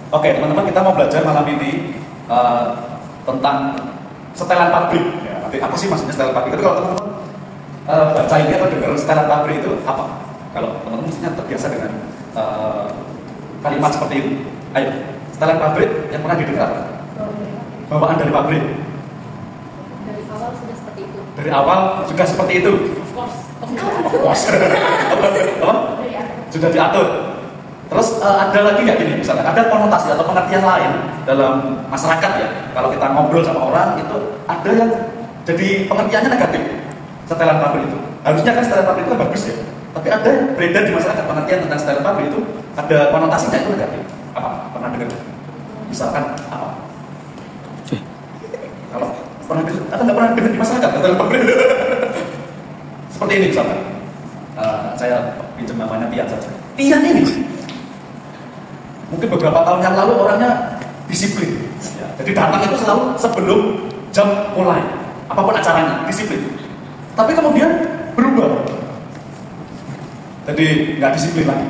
Oke, teman-teman, kita mau belajar malam ini tentang setelan pabrik. Ya, nanti apa sih maksudnya setelan pabrik? Tapi kalau teman-teman baca ini atau dengar setelan pabrik itu apa? Kalau teman-teman mestinya terbiasa dengan kalimat seperti ini. Ayo, setelan pabrik yang pernah didengar? Bawaan dari pabrik. Dari awal sudah seperti itu. Dari awal juga seperti itu. Of course. Of course. Apa? Sudah diatur. Terus ada lagi nggak gini, misalnya ada konotasi atau pengertian lain dalam masyarakat ya. Kalau kita ngobrol sama orang itu ada yang jadi pengertiannya negatif. Setelan pabrik itu. Harusnya kan setelan pabrik itu kan bagus ya. Tapi ada yang beredar di masyarakat pengertian tentang setelan pabrik itu ada konotasinya itu negatif. Apa? Pernah dengar? Misalkan apa? Kalau pernah dengar atau nggak pernah dengar di masyarakat setelan pabrik? Seperti ini misalkan. Saya pinjam namanya Tian saja. Tian ini mungkin beberapa tahun yang lalu orangnya disiplin. Ya, jadi datang itu selalu sebelum jam mulai, apapun acaranya, disiplin. Tapi kemudian berubah, jadi nggak disiplin lagi.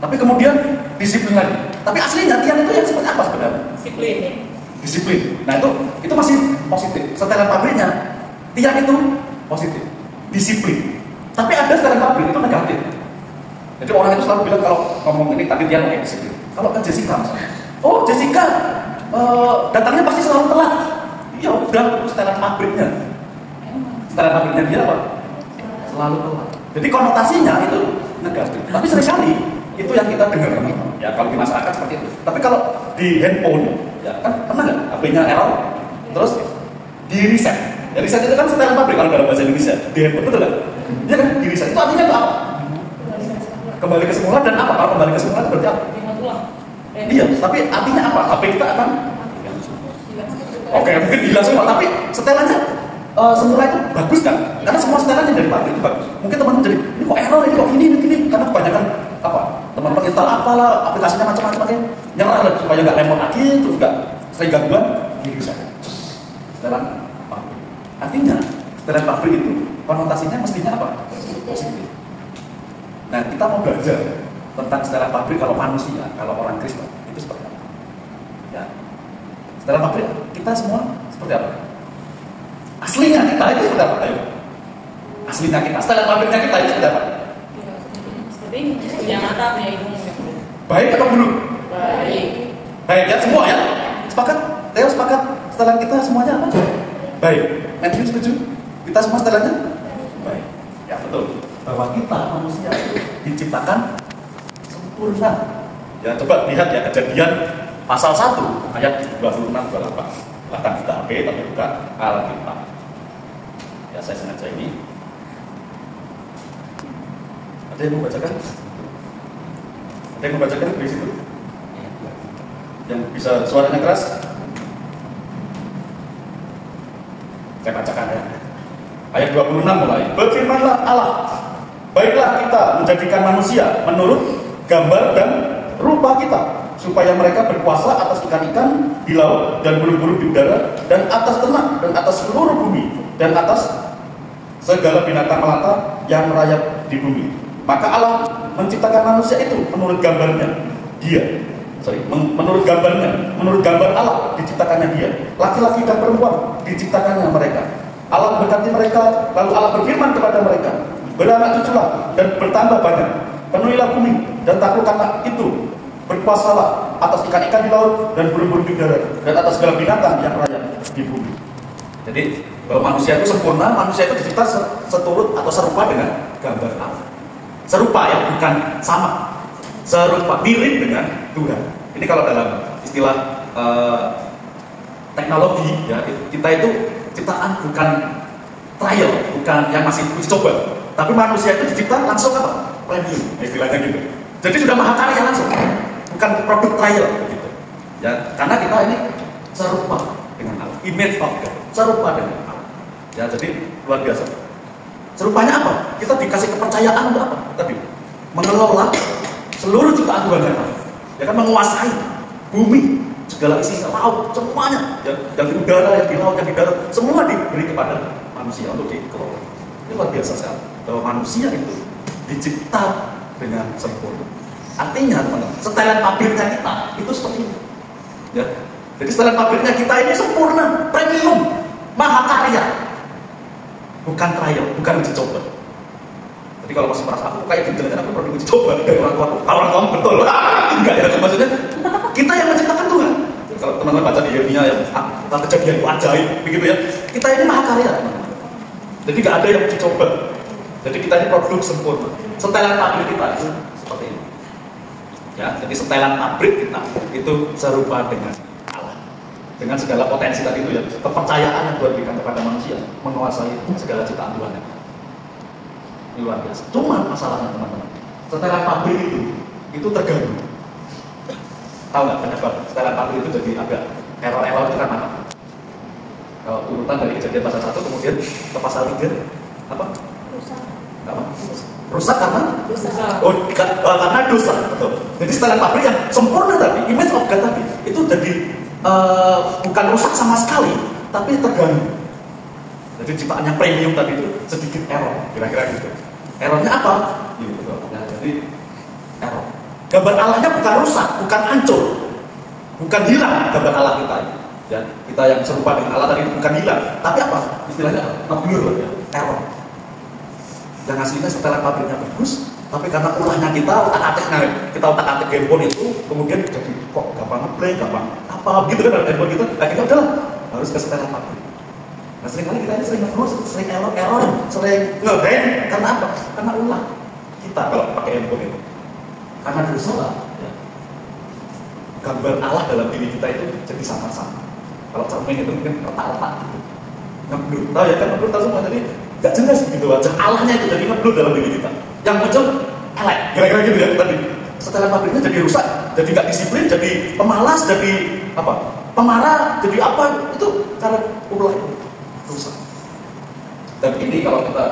Tapi kemudian disiplin lagi. Tapi aslinya Tian itu yang seperti apa sebenarnya? Disiplin. Disiplin. Nah itu masih positif. Setelan pabriknya Tian itu positif, disiplin. Tapi ada setelan pabrik itu negatif. Jadi orang itu selalu bilang kalau ngomong ini tadi dia oke disiplin. Kalau ke Jessica misalnya, oh Jessica datangnya pasti selalu telat. Ya udah setelan pabriknya. Setelan pabriknya dia apa? Selalu telat. Jadi konotasinya itu negatif. Tapi seringkali itu yang kita dengar teman-teman. Ya kalau di masyarakat seperti itu. Tapi kalau di handphone, ya kan pernah nggak HP-nya error, terus di reset. Ya reset itu kan setelan pabrik kalau dalam bahasa Indonesia. Di handphone betul nggak? Ya kan di reset. Itu artinya itu apa? Kembali ke semula dan apa? Kalau kembali ke semula itu berarti apa? Iya, tapi artinya apa? HP kita akan oke, mungkin hilang semua, tapi setelannya semula itu bagus kan? Karena semua setelannya dari pabrik itu bagus. Mungkin teman-teman jadi, ini kok error, ini kok gini, karena kebanyakan apa? Teman-teman install apalah, aplikasinya macam-macam aja, nyerah lah supaya nggak lemot lagi, terus nggak sering gangguan, gini bisa. Setelan pabrik. Artinya setelan pabrik itu konotasinya mestinya apa? Positif. Nah, kita mau belajar tentang setelan pabrik kalau manusia, kalau orang Kristen itu seperti apa? Ya, setelan pabrik kita semua seperti apa? Aslinya kita itu seperti apa? Ayo. Aslinya kita, setelan pabriknya kita itu seperti apa? Seperti ini. Yang mata punya hidung. Baik atau buruk? Baik. Baik ya semua ya. Sepakat? Theo sepakat? Setelan kita semuanya apa? Baik. Matthew setuju? Kita semua setelannya? Baik. Ya betul. Bahwa kita manusia itu diciptakan sempurna. Ya coba lihat ya Kejadian pasal 1 ayat 26-28. Bahkan kita HP tapi bukan Alkitab. Ya saya sengaja ini. Ada yang mau bacakan? Ada yang mau bacakan di situ? Yang bisa suaranya keras? Saya bacakan ya. Ayat 26 mulai. Berfirmanlah Allah, baiklah kita menjadikan manusia menurut gambar dan rupa kita, supaya mereka berkuasa atas ikan-ikan di laut dan burung-burung di udara, dan atas ternak, dan atas seluruh bumi, dan atas segala binatang melata yang merayap di bumi. Maka Allah menciptakan manusia itu menurut gambarnya menurut gambar Allah diciptakannya dia. Laki-laki dan perempuan diciptakannya mereka. Allah memberkati mereka, lalu Allah berfirman kepada mereka, beranak cuculah dan bertambah banyak, penuhilah bumi dan taklukkanlah itu, berkuasalah atas ikan-ikan di laut dan burung-burung di udara, dan atas segala binatang yang merayap di bumi. Jadi bahwa manusia itu sempurna, manusia itu dicipta seturut atau serupa dengan gambar Allah. Serupa ya, bukan sama. Serupa, mirip dengan Tuhan. Ini kalau dalam istilah teknologi ya, kita itu ciptaan bukan trial, bukan yang masih uji coba. Tapi manusia itu dicipta langsung apa? Premium, istilahnya gitu. Jadi sudah maha karya langsung, bukan produk trial gitu. Ya, karena kita ini serupa dengan Allah, image of God, serupa dengan Allah. Ya, jadi luar biasa. Serupanya apa? Kita dikasih kepercayaan untuk apa? Tadi mengelola seluruh ciptaan Tuhan yang ada. Ya kan, menguasai bumi, segala isi laut, semuanya yang di udara, yang di laut, yang di darat, semua diberi kepada manusia untuk dikelola. Ini luar biasa sekali bahwa manusia itu dicipta dengan sempurna. Artinya teman-teman, setelan pabriknya kita itu seperti ini. Ya. Jadi setelan pabriknya kita ini sempurna, premium, mahakarya. Bukan trial, bukan uji coba. Jadi kalau masih merasa aku kayak gitu, aku perlu uji coba dari orang tua. Kalau orang tua betul, enggak ya. Maksudnya kita yang menciptakan Tuhan. Kalau teman-teman baca di Yeremia ya, kejadian itu ajaib, begitu ya. Kita ini mahakarya, teman-teman. Jadi nggak ada yang uji coba. Jadi kita ini produk sempurna. Setelan pabrik kita itu seperti ini. Ya, jadi setelan pabrik kita itu serupa dengan Allah. Dengan segala potensi tadi itu ya, kepercayaan yang Tuhan berikan kepada manusia, menguasai segala ciptaan Tuhan. Ini luar biasa. Cuma masalahnya teman-teman, setelan pabrik itu terganggu. Tahu nggak penyebab setelan pabrik itu jadi agak error-error itu kan apa? Kalau urutan dari kejadian pasal 1 kemudian ke pasal 3 apa? Rusak karena Dosa. Karena dosa, betul. Jadi setelan pabrik yang sempurna tadi, image of God tadi, itu jadi bukan rusak sama sekali, tapi terganggu. Jadi ciptaan yang premium tadi itu sedikit error, kira-kira gitu. Errornya apa? Gitu, ya, jadi error. Gambar Allahnya bukan rusak, bukan hancur, bukan hilang gambar Allah kita. Ya, kita yang serupa dengan Allah tadi bukan hilang, tapi apa? Istilahnya ngeblur, ya, error. Yang aslinya setelan pabriknya bagus, tapi karena ulahnya kita otak-atik handphone itu, kemudian jadi kok gampang ngeplay, gampang apa gitu kan handphone kita. Nah kita udahlah harus ke setelan pabrik. Nah seringkali kita ini sering ngeblur, sering error, sering nge-hang karena apa? Karena ulah kita kalau pakai handphone itu. Karena dosa lah. Ya. Gambar Allah dalam diri kita itu jadi sama-sama. Kalau cermin itu mungkin retak-retak gitu. Ngeblur, tahu ya kan ngeblur tahu semua jadi gak jelas gitu wajah Allahnya itu jadi ngeblur dalam diri kita. Yang muncul elek, kira-kira gitu ya tadi. Setelah pabriknya jadi rusak, jadi gak disiplin, jadi pemalas, jadi apa? Pemarah, jadi apa? Itu karena ulah itu rusak. Dan ini kalau kita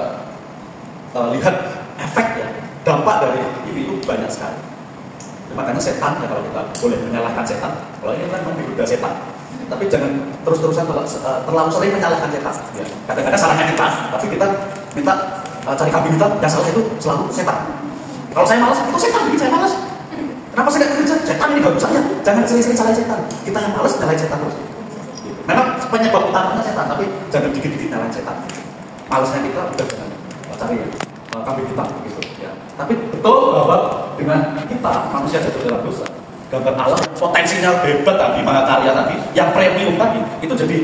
lihat efek ya, dampak dari ini itu banyak sekali. Makanya setan ya, kalau kita boleh menyalahkan setan, kalau ini kan menggoda setan. Tapi jangan terus-terusan terlalu sering menyalahkan setan. Ya. Kadang-kadang salahnya kita, tapi kita minta cari kambing kita, yang salah itu selalu setan. Kalau saya malas, itu setan bikin saya malas. Kenapa saya nggak kerja? Setan ini gak saya. Jangan sering-sering salahin setan. Kita yang malas nyalahin setan terus. Memang penyebab utamanya setan, tapi jangan dikit-dikit nyalahin setan. Malasnya kita udah jangan cari kambing kita gitu. Ya. Tapi betul bahwa dengan kita manusia jatuh dalam dosa. Gambar Allah potensinya hebat tadi, mahakarya tadi, yang premium tadi, itu jadi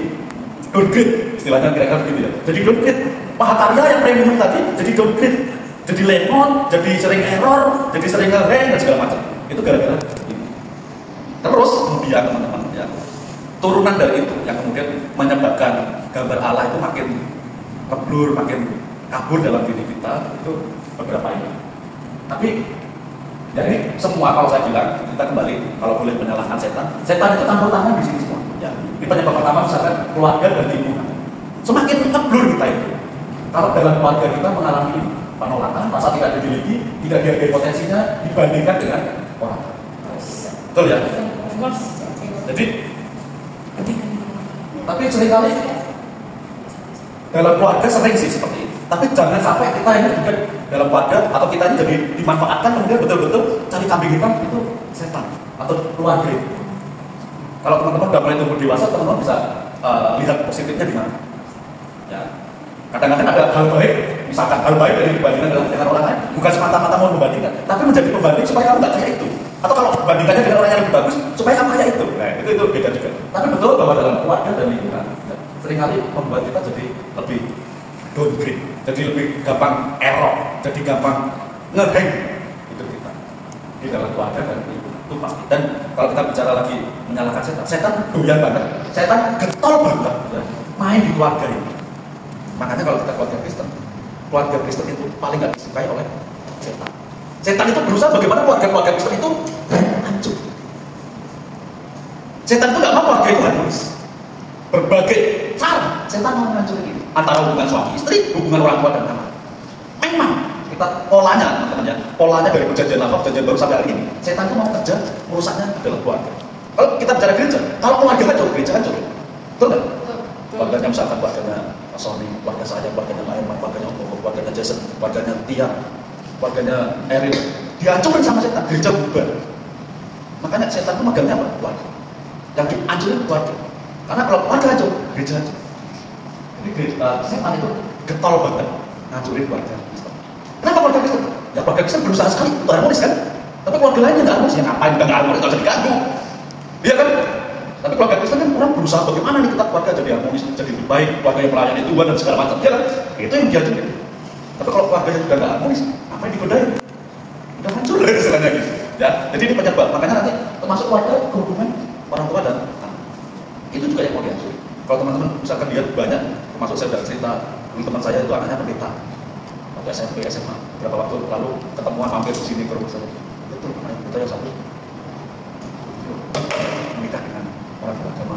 downgrade, istilahnya kira-kira begitu ya. Jadi downgrade, mahakarya yang premium tadi, jadi downgrade, jadi lemon, jadi sering error, jadi sering nge-hang dan segala macam. Itu gara-gara ini. Terus kemudian teman-teman ya, turunan dari itu yang kemudian menyebabkan gambar Allah itu makin ngeblur, makin kabur dalam diri kita, itu beberapa ini. Tapi ya ini semua kalau saya bilang, kita kembali kalau boleh menyalahkan setan itu campur tangan di sini semua. Ya, ini penyebab pertama misalkan keluarga dan lingkungan. Semakin ngeblur kita itu. Kalau dalam keluarga kita mengalami penolakan, merasa tidak dimiliki, tidak dihargai potensinya dibandingkan dengan orang. Betul ya? Jadi, tapi seringkali dalam keluarga sering sih seperti itu. Tapi jangan sampai kita ini juga dalam keluarga atau kita ini jadi dimanfaatkan kemudian betul-betul cari kambing hitam itu setan atau keluarga itu. Kalau teman-teman sudah mulai tumbuh dewasa, teman-teman bisa lihat positifnya di mana. Ya. Kadang-kadang ada hal baik, misalkan hal baik dari dibandingkan dengan orang lain, bukan semata-mata mau membandingkan, tapi menjadi pembanding supaya kamu nggak kayak itu. Atau kalau bandingkannya dengan orang yang lebih bagus, supaya kamu kayak itu. Nah, itu beda juga. Tapi betul bahwa dalam keluarga dan lingkungan seringkali membuat kita jadi lebih downgrade, jadi lebih gampang error, jadi gampang nge-hang itu kita di dalam keluarga dan lingkungan itu pasti. Dan kalau kita bicara lagi menyalahkan setan doyan banget, setan getol banget ya, main di keluarga ini. Makanya kalau kita keluarga Kristen itu paling nggak disukai oleh setan. Setan itu berusaha bagaimana keluarga Kristen itu hancur. Setan itu nggak mau keluarga itu hancur. Berbagai cara setan mau menghancurin ini. Antara hubungan suami istri, hubungan orang tua dan anak. Memang kita polanya, teman-teman ya, polanya dari perjanjian lama, perjanjian baru sampai hari ini, setan itu mau kerja merusaknya adalah keluarga. Kalau kita bicara gereja, kalau keluarga hancur, gereja hancur. Betul nggak? Keluarganya misalkan keluarganya Sony, keluarga saya, keluarganya Maema, keluarganya Om, keluarganya Jason, keluarganya Tia, keluarganya Erin, dihancurin sama setan, gereja bubar. Makanya setan itu magangnya apa? Keluarga. Yang dihancurin keluarga. Karena kalau keluarga hancur, gereja hancur. Jadi setan itu getol banget ngancurin keluarga Kristen. Kenapa keluarga Kristen? Ya keluarga Kristen berusaha sekali untuk harmonis kan? Tapi keluarga lainnya nggak harmonis, ya ngapain kita nggak harmonis, nggak usah diganggu. Iya kan? Tapi keluarga Kristen kan orang berusaha bagaimana nih kita keluarga jadi harmonis, jadi lebih baik, keluarga yang melayani Tuhan dan segala macam. Iya kan? Itu yang dihancurin. Tapi kalau keluarganya juga nggak harmonis, apa yang digodain? Udah hancur lah istilahnya gitu. Ya, jadi ini penyebab. Makanya nanti termasuk keluarga hubungan orang tua dan anak. Itu juga yang mau dihancurin. Kalau teman-teman misalkan lihat banyak, termasuk saya sudah cerita, teman saya itu anaknya pendeta. Waktu SMP, SMA, beberapa waktu lalu ketemuan mampir di sini ke rumah saya. Betul, anaknya pendeta yang satu menikah dengan orang beragama.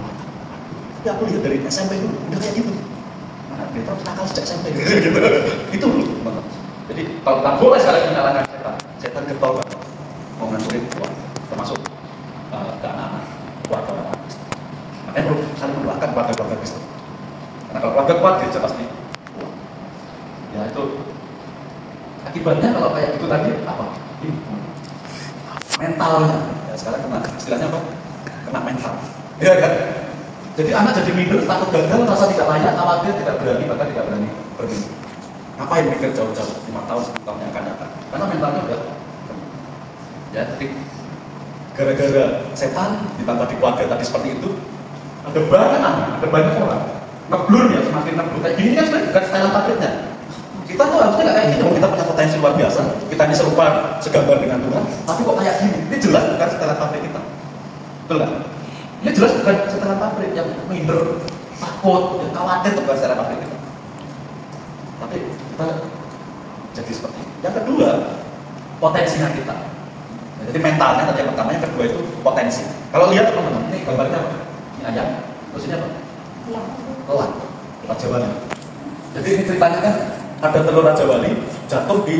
Tapi aku lihat dari SMP dulu, udah kayak gitu. Anak pendeta nakal sejak SMP gitu. Itu dulu, teman-teman. Jadi kalau kita boleh sekali menyalahkan setan getol banget, mau ngancurin keluarga, termasuk ke anak-anak, keluarga anak Kristen. Makanya perlu saling mendoakan keluarga Kristen. Karena kalau keluarga kuat, gereja pasti kuat. Ya itu akibatnya kalau kayak gitu tadi apa? Ini mentalnya. Ya sekarang kena istilahnya apa? Kena mental. Iya kan? Jadi anak jadi minder, takut gagal, merasa tidak layak, khawatir, tidak berani, bahkan tidak berani bermimpi. Ngapain mikir jauh-jauh 5 tahun, 10 tahun yang akan datang? Karena mentalnya udah ya, jadi gara-gara setan ditambah di keluarga tadi seperti itu, ada banyak orang ngeblur ya, semakin ngeblur. Kayak gini kan sebenarnya bukan style pabriknya. Kita tuh harusnya nggak kayak gini, kita punya potensi luar biasa. Kita ini serupa, segambar dengan Tuhan. Tapi kok kayak gini? Ini jelas bukan style pabrik kita. Betul nggak? Ini jelas bukan style pabrik yang minder, takut, yang khawatir, itu bukan style pabrik kita. Tapi kita jadi seperti ini. Yang kedua, potensinya kita. Nah, jadi mentalnya tadi yang pertama, yang kedua itu potensi. Kalau lihat teman-teman, ini gambarnya apa? Ini ayam, terus ini apa? Elang, Raja Wali. Jadi ini ceritanya kan ada telur Raja Wali jatuh di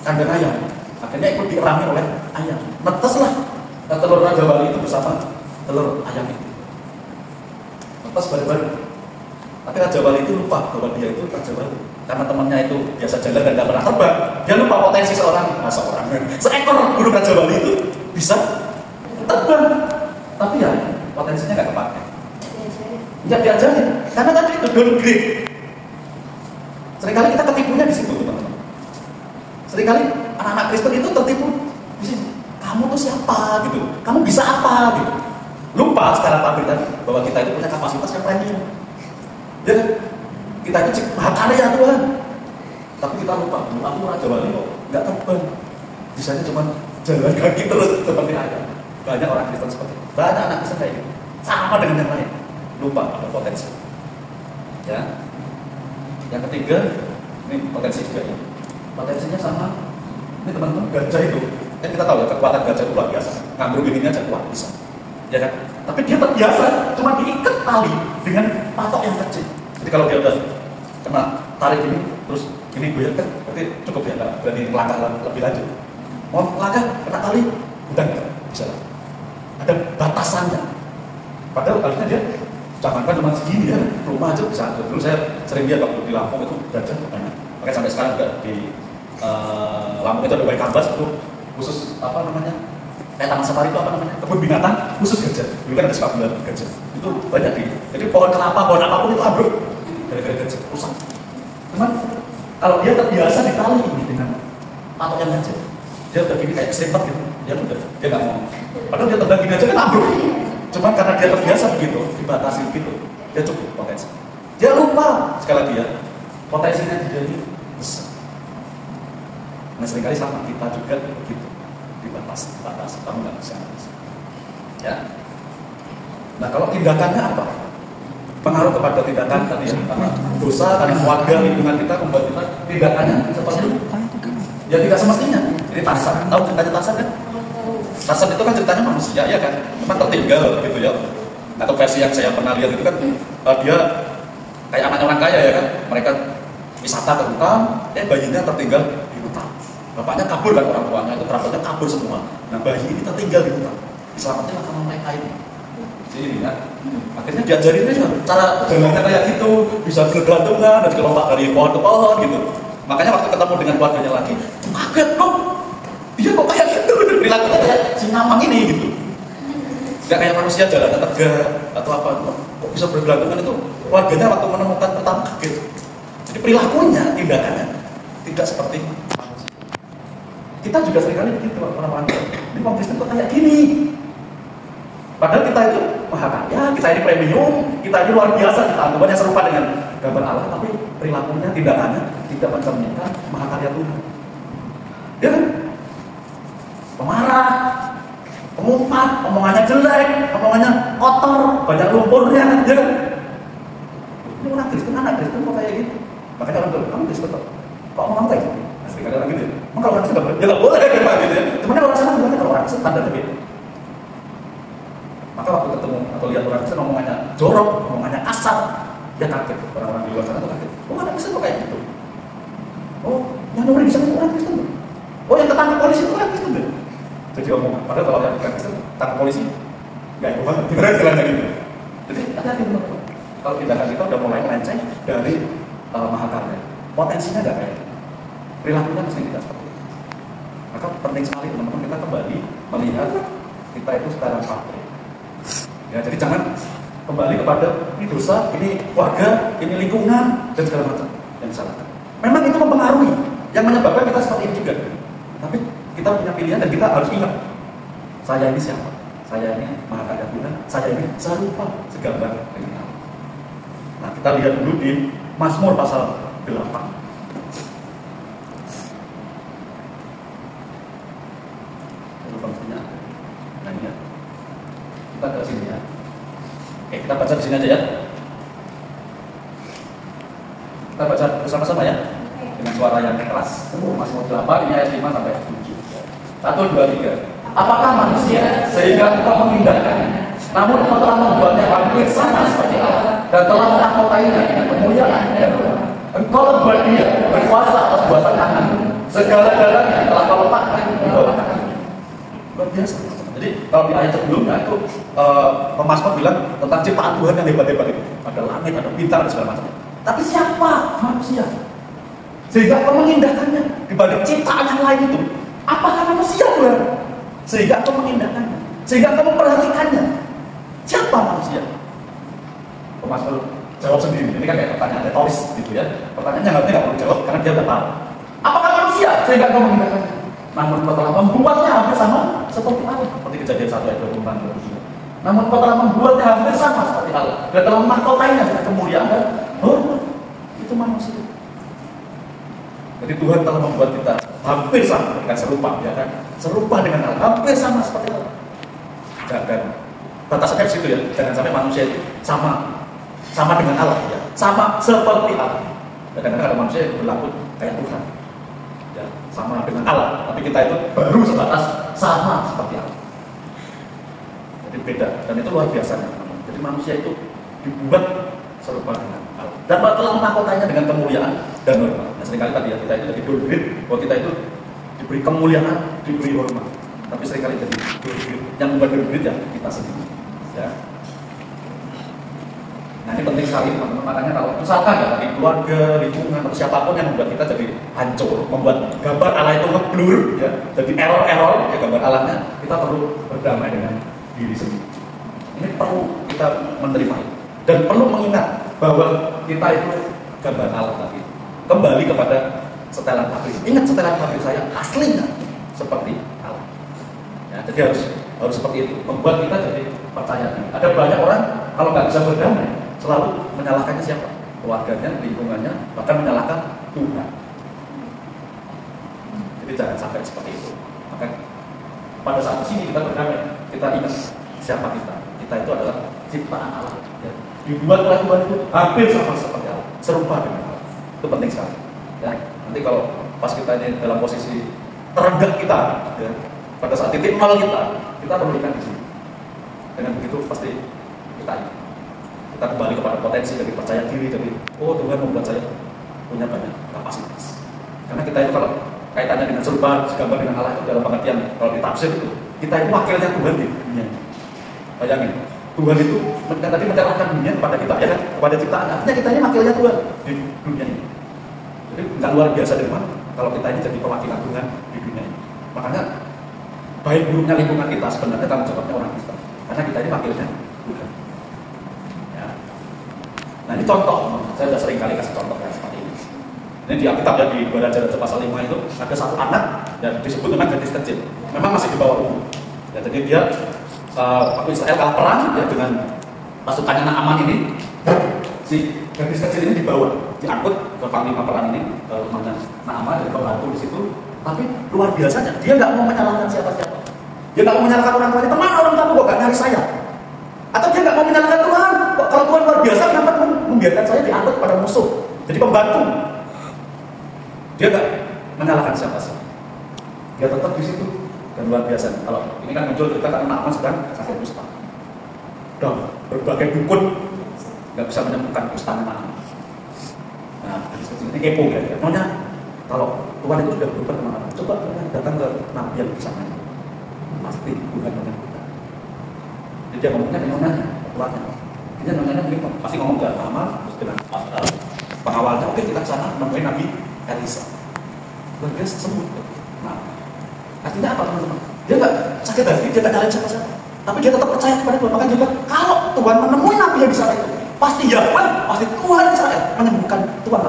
kandang ayam. Akhirnya ikut dierami oleh ayam. Neteslah telur Raja Wali itu bersama telur ayam itu. Netes bareng-bareng. Tapi Raja Wali itu lupa bahwa dia itu Raja Wali. Karena temannya itu biasa jalan dan tidak pernah terbang. Dia lupa potensi seekor burung Raja Wali itu bisa terbang. Tapi ya potensinya nggak kepake. Nggak diajarin. Karena tadi itu downgrade. Seringkali kita ketipunya di situ, teman-teman. Seringkali anak-anak Kristen itu tertipu di sini. Kamu tuh siapa gitu? Kamu bisa apa gitu? Lupa secara pabrik tadi bahwa kita itu punya kapasitas yang premium. Ya kan? Kita itu karya Tuhan. Tapi kita lupa, aku Raja Wali kok nggak terbang. Bisanya cuma jalan kaki terus seperti ayam. Banyak orang Kristen seperti itu. Banyak anak Kristen kayak gitu. Sama dengan yang lain. Lupa ada potensi. Ya. Yang ketiga, ini potensi juga ya. Potensinya sama. Ini teman-teman, gajah itu. Kan kita tahu ya, kekuatan gajah itu luar biasa. Ngambil ininya aja kuat bisa. Ya kan? Tapi dia terbiasa cuma diikat tali dengan patok yang kecil. Jadi kalau dia udah kena tarik ini, terus ini goyang kan, berarti cukup ya, nggak berani melangkah lebih lanjut. Mau melangkah, kena tali, udah nggak bisa. Ada batasannya. Padahal harusnya dia jangankan cuma segini ya, rumah aja bisa. Dulu saya sering lihat waktu di Lampung itu gajah banyak. Makanya sampai sekarang juga di Lampung itu ada Wai Kambas itu khusus apa namanya? Kayak taman safari itu apa namanya? Kebun binatang khusus gajah. Dulu kan ada sepak bola gajah. Itu banyak di. Jadi pohon kelapa, pohon apapun itu ambruk gara-gara gajah rusak. Cuman kalau dia terbiasa ditali ini dengan patok yang gajah, dia udah gini kayak kesempet gitu. Dia nggak mau. Padahal dia terbang gini aja kan ambruk. Cuman karena dia terbiasa begitu, dibatasi begitu, dia cukup potensi. Dia lupa sekali lagi ya, potensinya dia ini besar. Nah seringkali sama kita juga begitu, dibatasi, kamu nggak bisa. Ya. Nah kalau tindakannya apa? Pengaruh kepada tindakan tadi ya, karena dosa, karena keluarga, lingkungan kita membuat kita tindakannya seperti itu. Ya tidak semestinya. Jadi Tarzan, tahu ceritanya Tarzan kan? Tarzan itu kan ceritanya manusia, ya kan? Memang tertinggal gitu ya. Atau versi yang saya pernah lihat itu kan dia kayak anak orang kaya ya kan? Mereka wisata ke hutan, bayinya tertinggal di hutan. Bapaknya kabur kan, orang tuanya itu kerabatnya kabur semua. Nah bayi ini tertinggal di hutan. Diselamatin sama mereka ini. Ini kan? Akhirnya diajarin aja cara jalannya kayak gitu, bisa bergelantungan dan dilompat dari pohon ke pohon gitu. Makanya waktu ketemu dengan keluarganya lagi, kaget loh, dia kok kayak perilakunya kayak si Namang ini gitu. Nggak kayak manusia jalan tegak atau apa, kok bisa bergelantungan itu keluarganya waktu menemukan pertama kaget. Jadi perilakunya, tindakannya tidak seperti manusia. Kita juga seringkali begitu orang-orang ini orang Kristen kok kayak gini. Padahal kita itu maha kaya, kita ini premium, kita ini luar biasa, kita anggapannya serupa dengan gambar Allah, tapi perilakunya, tindakannya tidak mencerminkan maha karya Tuhan. Ya kan? Pemarah, pengumpat, omongannya jelek, omongannya kotor, banyak lumpurnya, ya kan? Ini orang Kristen, anak Kristen kok kayak gitu. Makanya orang bilang, kamu Kristen kok ngomong kayak gitu? Asli ada orang gitu ya? Emang kalau orang Kristen nggak boleh kayak gitu ya? Cuman orang sana bilangnya kalau orang Kristen standarnya beda. Maka waktu ketemu atau lihat orang Kristen omongannya jorok, omongannya kasar, dia kaget. Orang-orang di luar sana tuh kaget. Oh, anak Kristen kok kayak gitu? Oh, yang nyuri di sana itu orang Kristen tuh. Oh, yang ketangkep polisi itu orang Kristen tuh. Jadi omongan. Padahal kalau yang bukan Kristen, tangkap polisi nggak itu banget. Gimana jalannya gitu? Jadi hati-hati teman-teman. Kalau tindakan kita udah mulai melenceng dari mahakarya, potensinya nggak kayak gitu. Perilakunya mesti kita seperti itu. Maka penting sekali teman-teman kita kembali melihat kita itu sekarang pabrik. Ya, jadi jangan kembali kepada ini dosa, ini keluarga, ini lingkungan dan segala macam yang disalahkan. Memang itu mempengaruhi, yang menyebabkan kita seperti ini juga. Tapi kita punya pilihan dan kita harus ingat, saya ini siapa? Saya ini maha karya Tuhan, saya ini serupa segambar dengan Allah. Nah, kita lihat dulu di Mazmur pasal 8. Nah, ini ya. Kita ke sini ya. Oke, kita baca di sini aja ya. Kita baca bersama-sama ya. Dengan suara yang keras. Mazmur 8 ini ayat 5 sampai 7. 1, 2, 3. Apakah manusia sehingga engkau memindahkannya? Namun engkau telah membuatnya hampir sama seperti Allah dan telah menakutainya dengan kemuliaan dan doa. Engkau membuat dia berkuasa atas buatan tanganmu. Segala-galanya telah kau letakkan di bawah tanganmu. Luar biasa. Jadi kalau di ayat sebelumnya itu pemazmur bilang tentang ciptaan Tuhan yang hebat-hebat itu. Ada langit, ada bintang dan segala macam. Tapi siapa manusia? Sehingga kau mengindahkannya dibanding ciptaan yang lain itu. Apakah manusia Tuhan? Sehingga kau mengindahkannya, sehingga kau memperhatikannya. Siapa manusia? Pemazmur jawab sendiri. Ini kan kayak pertanyaan retoris gitu ya. Pertanyaannya nggak perlu jawab karena dia udah tahu. Apakah manusia sehingga kau mengindahkannya? Namun kau telah membuatnya hampir sama seperti Allah. Seperti Kejadian 1 ayat 24. Namun kau telah membuatnya hampir sama seperti Allah dan telah memahkotainya dengan kemuliaan dan hormat. Itu manusia. Jadi Tuhan telah membuat kita hampir sama dengan serupa, ya kan? Serupa dengan Allah, hampir sama seperti Allah. Jangan batasnya di situ ya. Jangan sampai manusia itu sama dengan Allah, ya. Sama seperti Allah. Kadang-kadang ada manusia yang berlaku kayak Tuhan, ya, sama dengan Allah. Tapi kita itu baru sebatas sama seperti Allah. Jadi beda, dan itu luar biasa. Jadi manusia itu dibuat serupa dengan Allah. Dan telah menakutainya dengan kemuliaan dan hormat. Nah, seringkali tadi ya, kita itu jadi downgrade bahwa kita itu diberi kemuliaan, diberi hormat. Tapi seringkali jadi downgrade. Yang membuat downgrade ya kita sendiri. Ya. Nah, ini penting sekali teman-teman. Makanya kalau misalkan ya dari keluarga, lingkungan atau siapapun yang membuat kita jadi hancur, membuat gambar Allah itu ngeblur, ya, jadi error ya gambar Allahnya, kita perlu berdamai dengan diri sendiri. Ini perlu kita menerima itu. Dan perlu mengingat bahwa kita itu gambar Allah tadi. Kembali kepada setelan pabrik. Ingat setelan pabrik saya aslinya seperti Allah. Ya, jadi harus seperti itu. Membuat kita jadi percaya. Ada banyak orang kalau nggak bisa berdamai selalu menyalahkannya siapa? Keluarganya, lingkungannya, bahkan menyalahkan Tuhan. Jadi jangan sampai seperti itu. Maka pada saat sini kita berdamai, kita ingat siapa kita. Kita itu adalah ciptaan Allah. Ya. Dibuat oleh Tuhan itu hampir sama seperti Allah, serupa dengan Allah. Itu penting sekali. Ya. Nanti kalau pas kita ini dalam posisi terendah kita, ya, pada saat titik nol kita perlu ingat di sini. Dengan begitu pasti kita kembali kepada potensi dari percaya diri, dari Tuhan membuat saya punya banyak kapasitas. Karena kita itu kalau kaitannya dengan serupa segambar dengan Allah itu dalam pengertian kalau ditafsir itu kita itu wakilnya Tuhan di dunia. Bayangin. Tuhan itu tadi menciptakan dunia kepada kita, ya kan? Kepada ciptaan. Artinya kita ini wakilnya Tuhan di dunia ini. Jadi nggak luar biasa dari mana kalau kita ini jadi perwakilan Tuhan di dunia ini. Makanya baik buruknya lingkungan kita sebenarnya tanggung jawabnya orang Kristen. Karena kita ini wakilnya Tuhan. Ya. Nah ini contoh, saya sudah sering kali kasih contoh yang seperti ini. Ini di Alkitab ya, di 2 Raja pasal 5 itu ada satu anak dan disebut dengan gadis kecil. Memang masih di bawah umur. Ya, jadi dia waktu Israel kalah perang ya, dengan pasukannya Naaman ini, si gadis kecil ini dibawa, diangkut ke panglima perang ini, ke rumahnya Naaman dan pembantu di situ. Tapi luar biasanya, dia nggak mau menyalahkan siapa-siapa. Dia nggak mau menyalahkan orang tuanya, teman orang tua kok nggak nyari saya. Atau dia nggak mau menyalahkan Tuhan, kok kalau Tuhan luar biasa kenapa membiarkan saya diangkut pada musuh, jadi pembantu. Dia nggak menyalahkan siapa-siapa. Dia tetap di situ dan luar biasa. Kalau ini kan muncul cerita karena Naaman sedang sakit kusta. Dan berbagai dukun nggak bisa menyembuhkan kustanya Naaman. Nah, ini kepo ya. Nyonya, kalau Tuhan itu sudah berubah kemana? Coba datang ke Nabi yang di sana. Pasti Tuhan menyembuhkan. Jadi dia ngomongnya ke nyonyanya, Tuhannya. Dia nyonyanya mungkin pasti ngomong ke Naaman, terus dengan pengawalnya, oke kita ke sana menemukan Nabi Elisa. Luar biasa sembuh. Nah, artinya apa teman-teman? Dia nggak sakit hati, dia nggak nyalain siapa-siapa. Tapi dia tetap percaya kepada Tuhan. Maka juga kalau Tuhan menemui Nabi yang di sana itu, pasti Yahweh, pasti Tuhan Israel menyembuhkan Tuhan.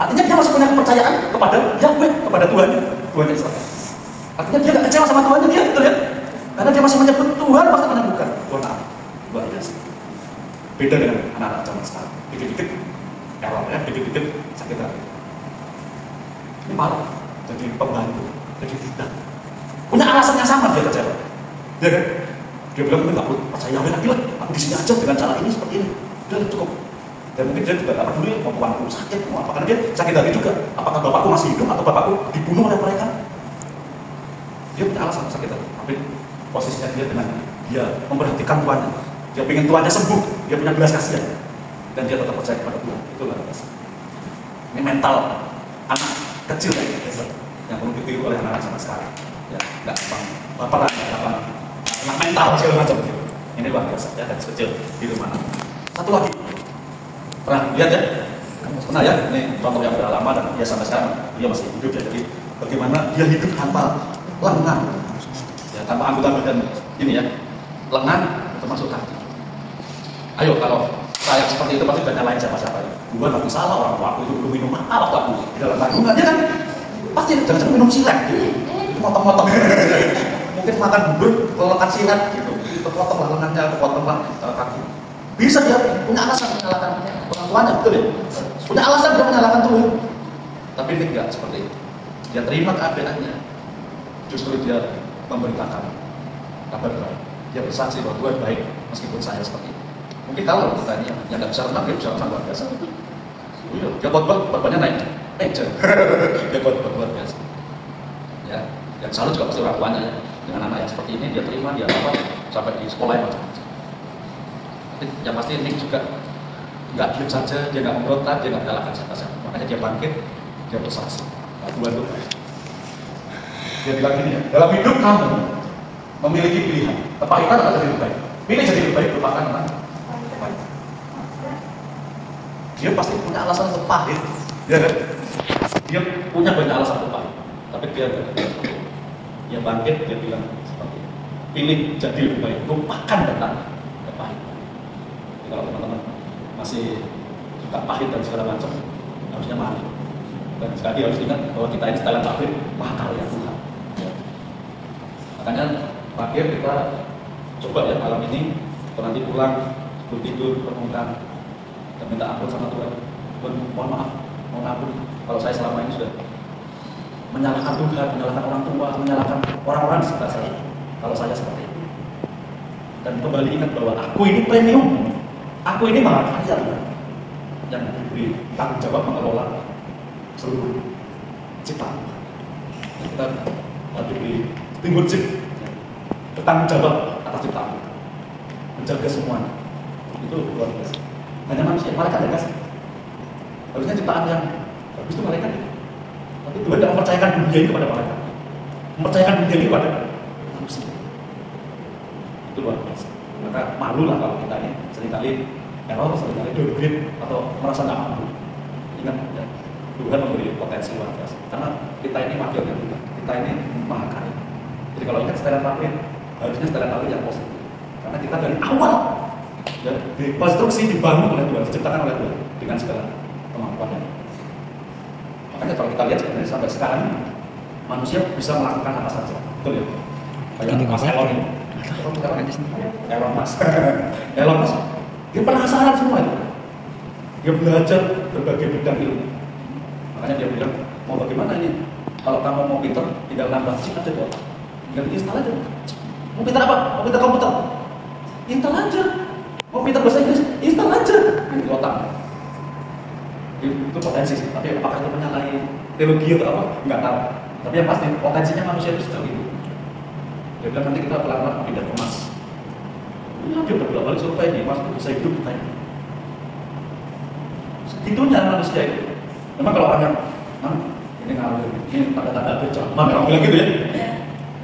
Artinya dia masih punya kepercayaan kepada Yahweh, kepada Tuhan Israel. Artinya dia nggak kecewa sama Tuhan dia, betul ya? Karena dia masih menyebut Tuhan pasti menyembuhkan Tuhan. Luar biasa. Beda dengan anak-anak zaman sekarang. Dikit-dikit error ya, dikit-dikit sakit hati. Ini malah jadi pembantu, jadi tidak punya alasan yang sama dia kecewa, ya kan? Dia bilang mungkin nggak perlu percaya Yahweh lagi lah, aku di sini aja dengan cara ini seperti ini, udah cukup. Dan mungkin dia juga nggak peduli mau tuanku sakit, mau apa, karena dia sakit hati juga. Apakah bapakku masih hidup atau bapakku dibunuh oleh mereka? Dia punya alasan sakit hati, tapi posisinya dia dengan dia memperhatikan tuannya, dia pengen tuannya sembuh, dia punya belas kasihan, dan dia tetap percaya kepada Tuhan. Itulah biasa. Ini mental anak kecil kayak gitu, yang perlu ditiru oleh anak-anak zaman sekarang. Ya, nggak gampang baperan, anak mental segala macam gitu. Ini luar biasa ya, dari kecil di rumah. Satu lagi, pernah lihat ya? Pernah ya? Ini contoh yang sudah lama dan dia sampai sekarang dia masih hidup ya. Jadi bagaimana dia hidup tanpa lengan, ya, tanpa anggota badan ini ya, lengan termasuk kaki. Ayo kalau saya seperti itu pasti banyak lain siapa-siapa ya. Gua nggak salah, orang tua aku itu belum minum apa aku di dalam kandungannya kan pasti jangan minum silet motong-motong mungkin makan bubur kelelekan silet gitu, potong lah lengannya, potong lah kaki. Bisa dia punya alasan menyalahkan orang tuanya, betul ya? Punya alasan dia menyalahkan Tuhan. Tapi ini enggak seperti itu. Dia terima keadaannya, justru dia memberitakan kabar baik. Dia bersaksi bahwa Tuhan baik meskipun saya seperti itu. Mungkin kalau kita ini yang nggak bisa renang, dia bisa renang luar biasa. Dia khotbah naik aja. Dia khotbah luar biasa. Ya, yang salut juga pasti orang tuanya ya. Dengan anak yang seperti ini, dia terima, dia apa sampai di sekolah yang macam-macam. Tapi yang pasti ini juga nggak diam saja, dia nggak memberontak, dia nggak menyalahkan siapa-siapa. Makanya dia bangkit, dia bersaksi. Nah, Tuhan itu dia bilang gini ya, dalam hidup kamu memiliki pilihan, kepahitan atau jadi lebih baik. Pilih jadi lebih baik, lupakan anak. Dia pasti punya alasan untuk pahit, ya kan? Dia punya banyak alasan untuk pahit, tapi dia bangkit, dia bilang seperti ini. Pilih jadi lebih baik, lupakan tentang kepahitan. Jadi kalau teman-teman masih suka pahit dan segala macam, harusnya mati. Dan sekali harus ingat bahwa kita ini setelan pabrik, makarya Tuhan. Ya. Makanya terakhir kita coba ya malam ini, atau nanti pulang, sebelum tidur, renungkan dan minta ampun sama Tuhan. Tuhan, mohon maaf, mohon ampun kalau saya selama ini sudah menyalahkan Tuhan, menyalahkan orang tua, menyalahkan orang-orang di sekitar saya. Kalau saya seperti itu, dan kembali ingat bahwa aku ini premium, aku ini mahakarya Tuhan, yang diberi tanggung jawab mengelola seluruh ciptaan. Kita diberi stewardship, bertanggung jawab atas ciptaan, menjaga semuanya. Itu luar biasa. Hanya manusia, malaikat tidak kasih. Harusnya ciptaan yang bagus itu malaikat. Tapi Tuhan tidak mempercayakan dunia ini kepada malaikat, mempercayakan dunia ini kepada manusia. Itu luar biasa. Maka malu lah kalau kita ini seringkali error, seringkali downgrade atau merasa nggak mampu. Ingat ya, Tuhan memberi potensi luar biasa. Karena kita ini wakilnya Tuhan, kita ini maha kaya. Jadi kalau ingat setelan pabrik, harusnya setelan pabrik yang positif. Karena kita dari awal ya, dikonstruksi, dibangun oleh Tuhan, diciptakan oleh Tuhan dengan segala kemampuannya. Makanya kalau kita lihat sebenarnya sampai sekarang manusia bisa melakukan apa saja, betul ya? Kayak Mas Elon ini, Elon Musk, Elon Musk, dia penasaran semua itu. Dia belajar berbagai bidang ilmu. Makanya dia bilang, mau bagaimana ini? Kalau kamu mau pinter, tinggal nambah chip aja kok. Tinggal install aja. Mau pinter apa? Mau pinter komputer? Install aja. Mau pinter bahasa Inggris? Install aja. Di otak. Itu potensi sih. Tapi apakah itu menyalahi teologi atau apa? Enggak tahu. Tapi yang pasti potensinya manusia itu sejauh itu. Dia bilang nanti kita pelan-pelan pindah ke Mars. Ya, dia beberapa kali survei di Mars itu bisa hidup katanya. Segitunya manusia itu. Memang kalau orang yang ini ngalir, ini tanda-tanda kejaman, orang bilang gitu ya.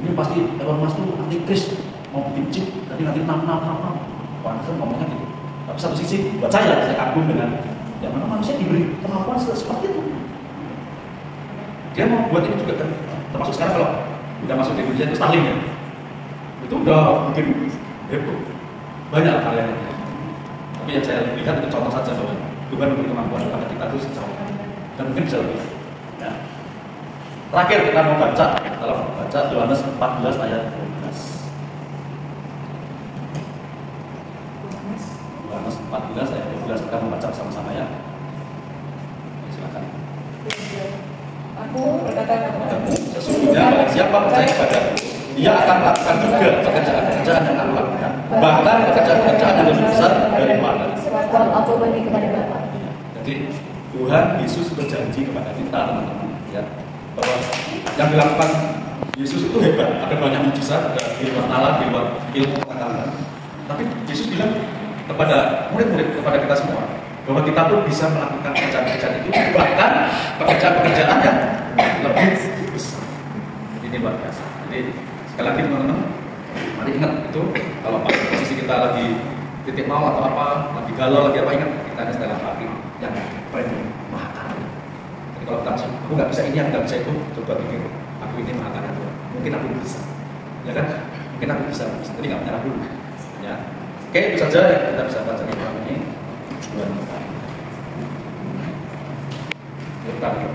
Ini pasti Elon Musk itu antikris, mau bikin chip, nanti 6. Orang itu ngomongnya gitu. Tapi satu sisi, buat saya kagum dengan yang mana manusia diberi kemampuan seperti itu. Dia mau buat ini juga kan, termasuk sekarang kalau udah masuk di Indonesia itu Starlink ya. Itu udah mungkin banyak hal yang tapi yang saya lihat itu contoh saja bahwa Tuhan memberi kemampuan kepada kita itu sejauh dan mungkin bisa lebih. Ya. Terakhir kita mau baca, kalau baca Yohanes 14 ayat 12. Yohanes 14 ayat 12 kita membaca bersama-sama ya. Silakan. Aku berkata kepadamu, Sesungguhnya barang siapa percaya kepadaku, dia akan melakukan juga pekerjaan-pekerjaan yang aku lakukan, bahkan pekerjaan-pekerjaan yang lebih besar daripada. sebab aku pergi kepada Bapa. Jadi Tuhan Yesus berjanji kepada kita teman-teman, ya, bahwa yang dilakukan Yesus itu hebat, ada banyak mujizat, ada di luar nalar, di luar ilmu pengetahuan. Tapi Yesus bilang kepada murid-murid, kepada kita semua, bahwa kita pun bisa melakukan pekerjaan-pekerjaan itu, bahkan pekerjaan-pekerjaan yang lebih besar. Ini luar biasa. Jadi sekali lagi teman-teman, mari ingat itu kalau posisi kita lagi titik mau atau apa, lagi galau, lagi apa, ingat kita ada setelah pagi yang premium, maha kaya. Jadi kalau kita masuk, aku nggak bisa ini, aku nggak bisa itu, coba pikir, aku ini maha kaya, mungkin aku bisa, ya kan? Mungkin aku bisa, jadi nggak menyerah dulu. Ya, oke, itu saja yang kita bisa baca di malam ini. Tuhan memberkati.